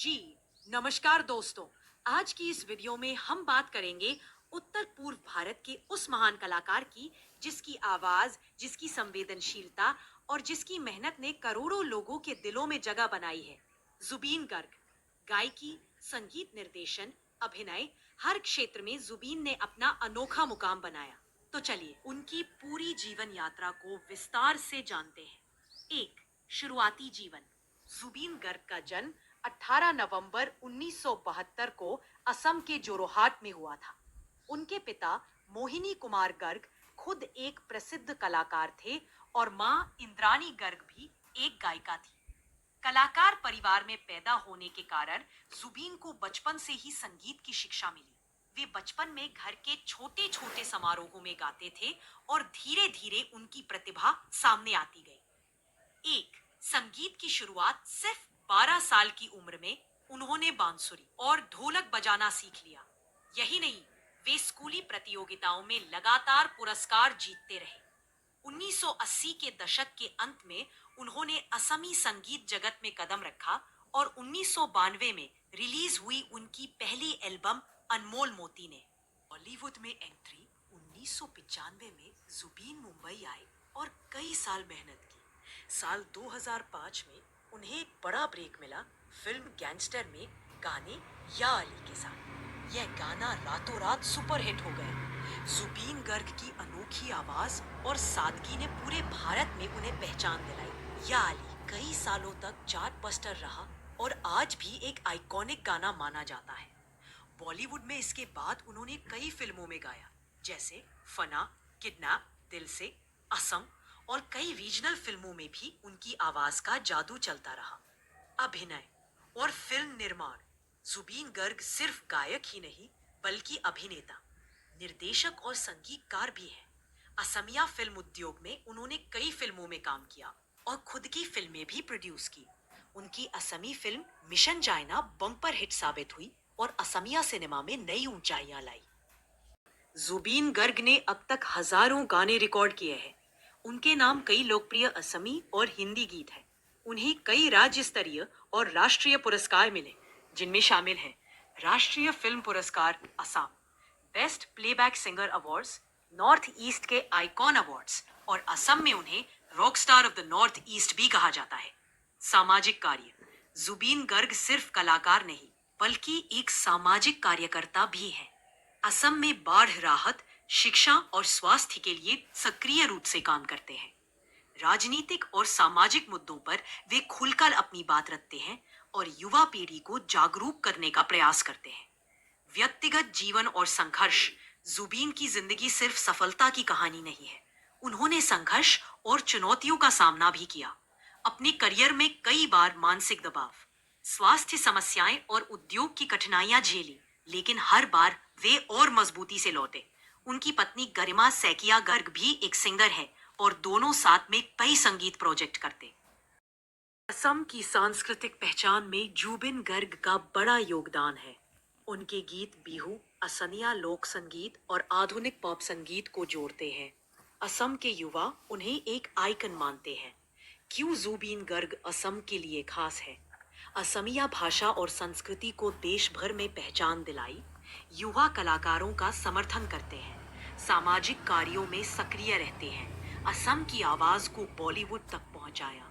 जी नमस्कार दोस्तों। आज की इस वीडियो में हम बात करेंगे उत्तर पूर्व भारत के उस महान कलाकार की जिसकी आवाज, जिसकी संवेदनशीलता और जिसकी मेहनत ने करोड़ों लोगों के दिलों में जगह बनाई है। जुबीन गर्ग। गायकी, संगीत निर्देशन, अभिनय, हर क्षेत्र में जुबीन ने अपना अनोखा मुकाम बनाया। तो चलिए उनकी पूरी जीवन यात्रा को विस्तार से जानते हैं। एक, शुरुआती जीवन। जुबीन गर्ग का जन्म 18 नवंबर 1972 को असम के जोरहाट में हुआ था। उनके पिता मोहिनी कुमार गर्ग खुद एक प्रसिद्ध कलाकार थे और मां इंद्रानी गर्ग भी एक गायिका थी। कलाकार परिवार में पैदा होने के कारण जुबीन को बचपन से ही संगीत की शिक्षा मिली। वे बचपन में घर के छोटे छोटे समारोहों में गाते थे और धीरे धीरे उनकी प्रतिभा सामने आती गई। एक, संगीत की शुरुआत सिर्फ 12 साल की उम्र में उन्होंने बांसुरी और ढोलक बजाना सीख लिया। यही नहीं, वे स्कूली प्रतियोगिताओं में लगातार पुरस्कार जीतते रहे। 1980 के दशक के अंत में उन्होंने असमी संगीत जगत में कदम रखा और 1992 में रिलीज हुई उनकी पहली एल्बम अनमोल मोती ने बॉलीवुड में एंट्री। 1995 में जुबीन मुंबई आए और कई साल मेहनत की। साल 2005 में उन्हें एक बड़ा ब्रेक मिला फिल्म गैंगस्टर में गाने या अली के साथ। यह गाना रातों रात सुपर हिट हो गया। जुबीन गर्ग की अनोखी आवाज और सादगी ने पूरे भारत में उन्हें पहचान दिलाई। या अली कई सालों तक चार्ट बस्टर रहा और आज भी एक आइकॉनिक गाना माना जाता है। बॉलीवुड में इसके बाद उन्होंने कई फिल्मों में गाया, जैसे फना, किडनैप, दिल से, असम और कई रीजनल फिल्मों में भी उनकी आवाज का जादू चलता रहा। अभिनय और फिल्म निर्माण। जुबीन गर्ग सिर्फ गायक ही नहीं बल्कि अभिनेता, निर्देशक और संगीतकार भी है। असमिया फिल्म उद्योग में उन्होंने कई फिल्मों में काम किया और खुद की फिल्में भी प्रोड्यूस की। उनकी Assamese film Mission China bumper hit साबित हुई और असमिया सिनेमा में नई ऊंचाइयां लाई। जुबीन गर्ग ने अब तक हजारों गाने रिकॉर्ड किए हैं। उनके नाम कई लोकप्रिय असमी और हिंदी गीत हैं। उन्हें कई राज्य स्तरीय और राष्ट्रीय पुरस्कार मिले, जिनमें शामिल हैं राष्ट्रीय फिल्म पुरस्कार Assam, best playback singer awards, north east के आइकॉन अवार्ड्स और असम में उन्हें rock star of the north east भी कहा जाता है। सामाजिक कार्य। जुबीन गर्ग सिर्फ कलाकार नहीं बल्कि एक सामाजिक कार्यकर्ता भी है। असम में बाढ़ राहत, शिक्षा और स्वास्थ्य के लिए सक्रिय रूप से काम करते हैं। राजनीतिक और सामाजिक मुद्दों पर वे खुलकर अपनी बात रखते हैं और युवा पीढ़ी को जागरूक करने का प्रयास करते हैं। व्यक्तिगत जीवन और संघर्ष। जुबीन की जिंदगी सिर्फ सफलता की कहानी नहीं है। उन्होंने संघर्ष और चुनौतियों का सामना भी किया। अपने करियर में कई बार मानसिक दबाव, स्वास्थ्य समस्याएं और उद्योग की कठिनाइयां झेली, लेकिन हर बार वे और मजबूती से लौटे। उनकी पत्नी गरिमा सैकिया गर्ग भी एक सिंगर है और दोनों साथ में कई संगीत प्रोजेक्ट करते। असम की सांस्कृतिक पहचान में जुबिन गर्ग का बड़ा योगदान है। उनके गीत बिहू, असमिया लोक संगीत और आधुनिक पॉप संगीत को जोड़ते हैं। असम के युवा उन्हें एक आइकन मानते हैं। क्यों जुबिन गर्ग असम के लिए खास है? असमिया भाषा और संस्कृति को देश भर में पहचान दिलाई, युवा कलाकारों का समर्थन करते हैं, सामाजिक कार्यों में सक्रिय रहते हैं, असम की आवाज को बॉलीवुड तक पहुंचाया।